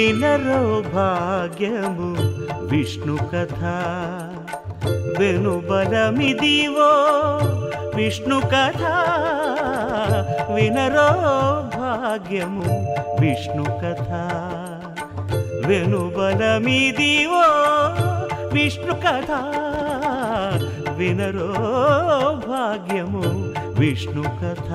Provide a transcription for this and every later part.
వినరో భాగ్యము విష్ణు కథ వెనుబలమిదివో విష్ణు కథ వినరో భాగ్యము విష్ణు కథ వెనుబలమిదివో విష్ణు కథ వినరో భాగ్యము విష్ణు కథ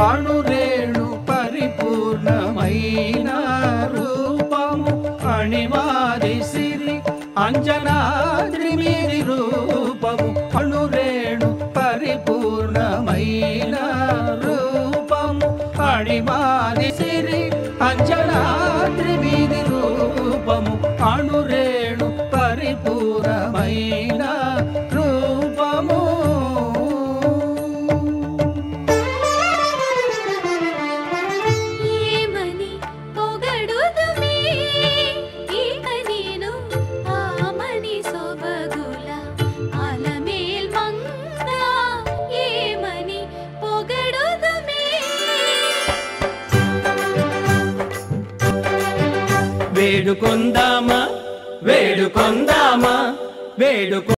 అణురేణు పరిపూర్ణమైన రూపము అణిమాది సిరి అంజనాద్రి మీది రూపము అణురేణు పరిపూర్ణమైన రూపము అణిమాది సిరి అంజనాద్రి మీది రూపము అణురేణు పరిపూర్ణమైన రూపము వేడుకొందామా వేడుకొందామా వేడుకొ